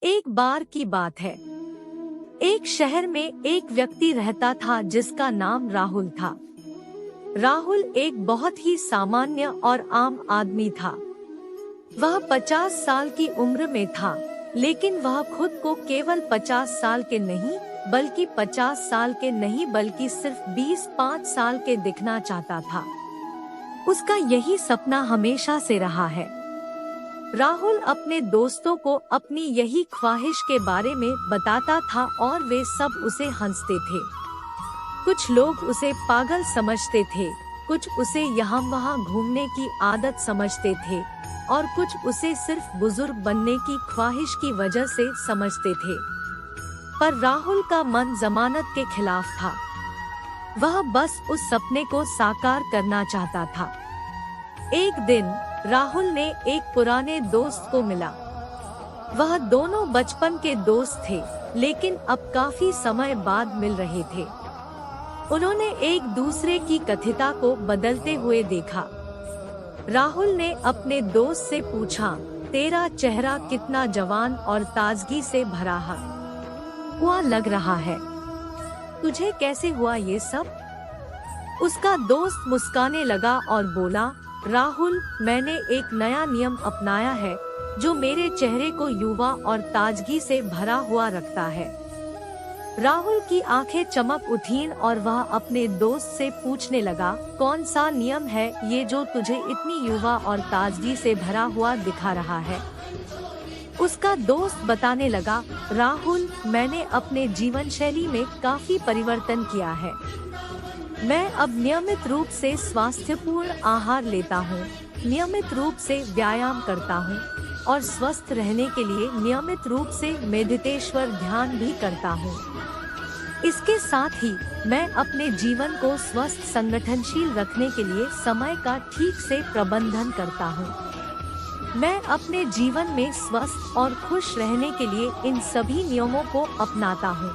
एक बार की बात है। एक शहर में एक व्यक्ति रहता था जिसका नाम राहुल था। राहुल एक बहुत ही सामान्य और आम आदमी था। वह 50 साल की उम्र में था, लेकिन वह खुद को केवल 50 साल के नहीं बल्कि 50 साल के नहीं बल्कि सिर्फ 25 साल के दिखना चाहता था। उसका यही सपना हमेशा से रहा है। राहुल अपने दोस्तों को अपनी यही ख्वाहिश के बारे में बताता था और वे सब उसे हंसते थे। कुछ लोग उसे पागल समझते थे, कुछ उसे यहाँ वहाँ घूमने की आदत समझते थे और कुछ उसे सिर्फ बुजुर्ग बनने की ख्वाहिश की वजह से समझते थे। पर राहुल का मन जमानत के खिलाफ था। वह बस उस सपने को साकार करना चाहता था। एक दिन राहुल ने एक पुराने दोस्त को मिला। वह दोनों बचपन के दोस्त थे, लेकिन अब काफी समय बाद मिल रहे थे। उन्होंने एक दूसरे की कथिता को बदलते हुए देखा। राहुल ने अपने दोस्त से पूछा, तेरा चेहरा कितना जवान और ताजगी से भरा हुआ लग रहा है। तुझे कैसे हुआ ये सब? उसका दोस्त मुस्कुराने लगा और बोला, राहुल, मैंने एक नया नियम अपनाया है जो मेरे चेहरे को युवा और ताजगी से भरा हुआ रखता है। राहुल की आंखें चमक उठीं और वह अपने दोस्त से पूछने लगा, कौन सा नियम है ये जो तुझे इतनी युवा और ताजगी से भरा हुआ दिखा रहा है? उसका दोस्त बताने लगा, राहुल, मैंने अपने जीवन शैली में काफी परिवर्तन किया है। मैं अब नियमित रूप से स्वास्थ्यपूर्ण आहार लेता हूँ, नियमित रूप से व्यायाम करता हूँ और स्वस्थ रहने के लिए नियमित रूप से मेडिटेशन ध्यान भी करता हूँ। इसके साथ ही मैं अपने जीवन को स्वस्थ संगठनशील रखने के लिए समय का ठीक से प्रबंधन करता हूँ। मैं अपने जीवन में स्वस्थ और खुश रहने के लिए इन सभी नियमों को अपनाता हूँ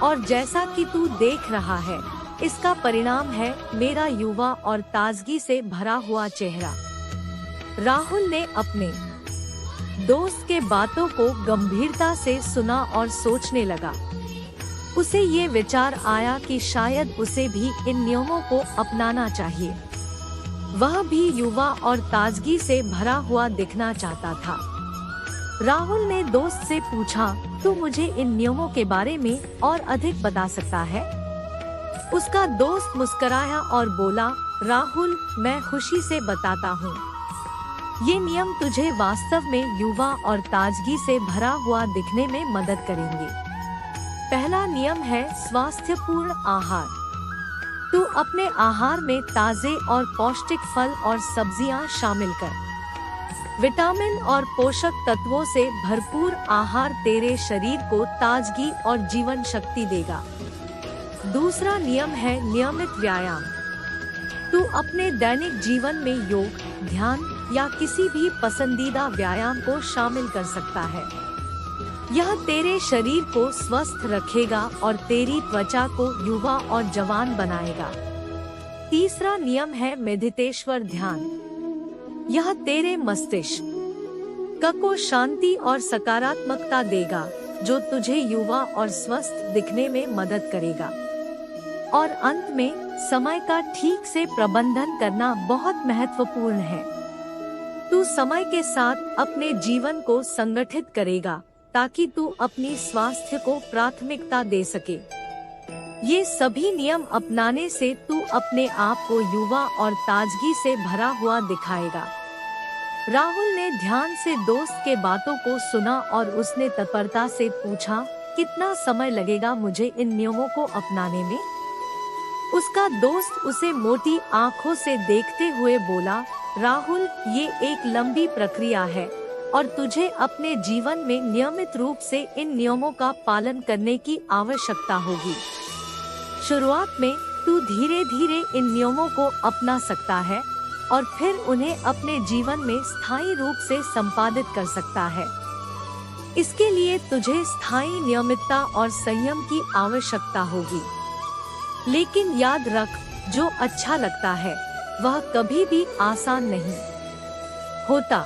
और जैसा कि तू देख रहा है, इसका परिणाम है मेरा युवा और ताजगी से भरा हुआ चेहरा। राहुल ने अपने दोस्त के बातों को गंभीरता से सुना और सोचने लगा। उसे ये विचार आया कि शायद उसे भी इन नियमों को अपनाना चाहिए। वह भी युवा और ताजगी से भरा हुआ दिखना चाहता था। राहुल ने दोस्त से पूछा, तू मुझे इन नियमों के बारे में और अधिक बता सकता है? उसका दोस्त मुस्कुराया और बोला, राहुल, मैं खुशी से बताता हूँ। ये नियम तुझे वास्तव में युवा और ताजगी से भरा हुआ दिखने में मदद करेंगे। पहला नियम है स्वास्थ्यपूर्ण आहार। तू अपने आहार में ताजे और पौष्टिक फल और सब्जियां शामिल कर। विटामिन और पोषक तत्वों से भरपूर आहार तेरे शरीर को ताजगी और जीवन शक्ति देगा। दूसरा नियम है नियमित व्यायाम। तू अपने दैनिक जीवन में योग, ध्यान या किसी भी पसंदीदा व्यायाम को शामिल कर सकता है। यह तेरे शरीर को स्वस्थ रखेगा और तेरी त्वचा को युवा और जवान बनाएगा। तीसरा नियम है मेडिटेशन ध्यान। यह तेरे मस्तिष्क को शांति और सकारात्मकता देगा, जो तुझे युवा और स्वस्थ दिखने में मदद करेगा। और अंत में, समय का ठीक से प्रबंधन करना बहुत महत्वपूर्ण है। तू समय के साथ अपने जीवन को संगठित करेगा ताकि तू अपनी स्वास्थ्य को प्राथमिकता दे सके। ये सभी नियम अपनाने से तू अपने आप को युवा और ताजगी से भरा हुआ दिखाएगा। राहुल ने ध्यान से दोस्त के बातों को सुना और उसने तत्परता से पूछा, कितना समय लगेगा मुझे इन नियमों को अपनाने में? उसका दोस्त उसे मोटी आंखों से देखते हुए बोला, राहुल, ये एक लंबी प्रक्रिया है और तुझे अपने जीवन में नियमित रूप से इन नियमों का पालन करने की आवश्यकता होगी। शुरुआत में तू धीरे धीरे इन नियमों को अपना सकता है और फिर उन्हें अपने जीवन में स्थायी रूप से संपादित कर सकता है। इसके लिए तुझे स्थायी नियमितता और संयम की आवश्यकता होगी। लेकिन याद रख, जो अच्छा लगता है वह कभी भी आसान नहीं होता।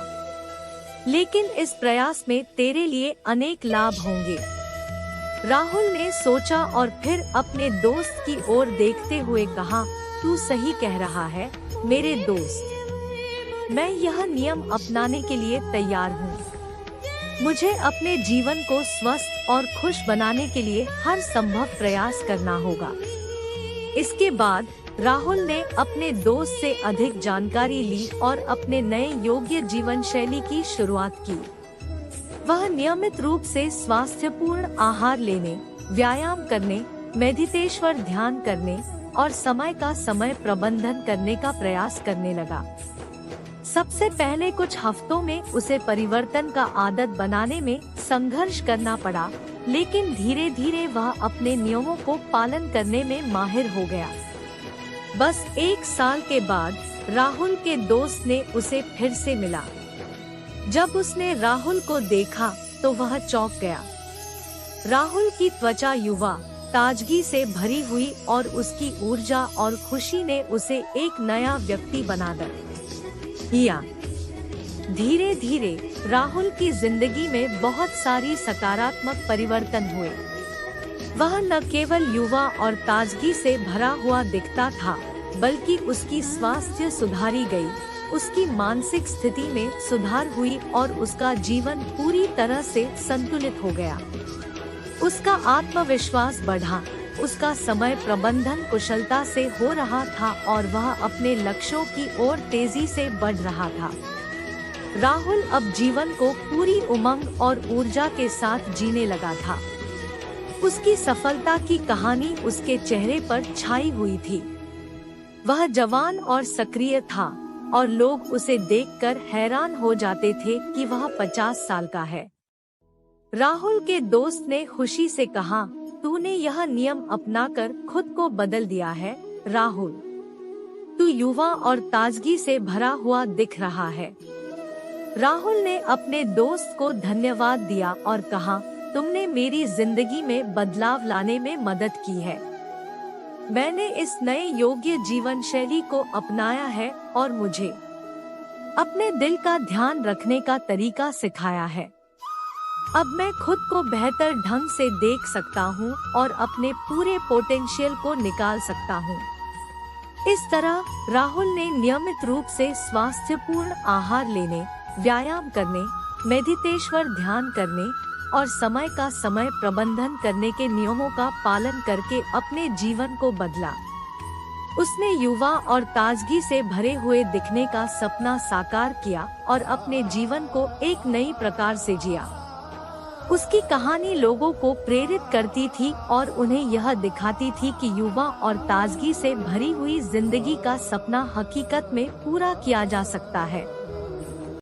लेकिन इस प्रयास में तेरे लिए अनेक लाभ होंगे। राहुल ने सोचा और फिर अपने दोस्त की ओर देखते हुए कहा, तू सही कह रहा है मेरे दोस्त। मैं यह नियम अपनाने के लिए तैयार हूँ। मुझे अपने जीवन को स्वस्थ और खुश बनाने के लिए हर संभव प्रयास करना होगा। इसके बाद राहुल ने अपने दोस्त से अधिक जानकारी ली और अपने नए योग्य जीवन शैली की शुरुआत की। वह नियमित रूप से स्वास्थ्यपूर्ण आहार लेने, व्यायाम करने, मेडिटेशन ध्यान करने और समय का समय प्रबंधन करने का प्रयास करने लगा। सबसे पहले कुछ हफ्तों में उसे परिवर्तन का आदत बनाने में संघर्ष करना पड़ा, लेकिन धीरे धीरे वह अपने नियमों को पालन करने में माहिर हो गया। बस 1 साल के बाद राहुल के दोस्त ने उसे फिर से मिला। जब उसने राहुल को देखा तो वह चौंक गया। राहुल की त्वचा युवा, ताजगी से भरी हुई और उसकी ऊर्जा और खुशी ने उसे एक नया व्यक्ति बना दिया। धीरे धीरे राहुल की जिंदगी में बहुत सारी सकारात्मक परिवर्तन हुए। वह न केवल युवा और ताजगी से भरा हुआ दिखता था, बल्कि उसकी स्वास्थ्य सुधारी गई, उसकी मानसिक स्थिति में सुधार हुई और उसका जीवन पूरी तरह से संतुलित हो गया। उसका आत्मविश्वास बढ़ा, उसका समय प्रबंधन कुशलता से हो रहा था और वह अपने लक्ष्यों की ओर तेजी से बढ़ रहा था। राहुल अब जीवन को पूरी उमंग और ऊर्जा के साथ जीने लगा था। उसकी सफलता की कहानी उसके चेहरे पर छाई हुई थी। वह जवान और सक्रिय था और लोग उसे देखकर हैरान हो जाते थे कि वह 50 साल का है। राहुल के दोस्त ने खुशी से कहा, तूने यह नियम अपनाकर खुद को बदल दिया है राहुल। तू युवा और ताजगी से भरा हुआ दिख रहा है। राहुल ने अपने दोस्त को धन्यवाद दिया और कहा, तुमने मेरी जिंदगी में बदलाव लाने में मदद की है। मैंने इस नए योग्य जीवन शैली को अपनाया है और मुझे अपने दिल का ध्यान रखने का तरीका सिखाया है। अब मैं खुद को बेहतर ढंग से देख सकता हूँ और अपने पूरे पोटेंशियल को निकाल सकता हूँ। इस तरह राहुल ने नियमित रूप से स्वास्थ्यपूर्ण आहार लेने, व्यायाम करने, मेडिटेशन ध्यान करने और समय का समय प्रबंधन करने के नियमों का पालन करके अपने जीवन को बदला। उसने युवा और ताजगी से भरे हुए दिखने का सपना साकार किया और अपने जीवन को एक नई प्रकार से जिया। उसकी कहानी लोगों को प्रेरित करती थी और उन्हें यह दिखाती थी कि युवा और ताजगी से भरी हुई जिंदगी का सपना हकीकत में पूरा किया जा सकता है।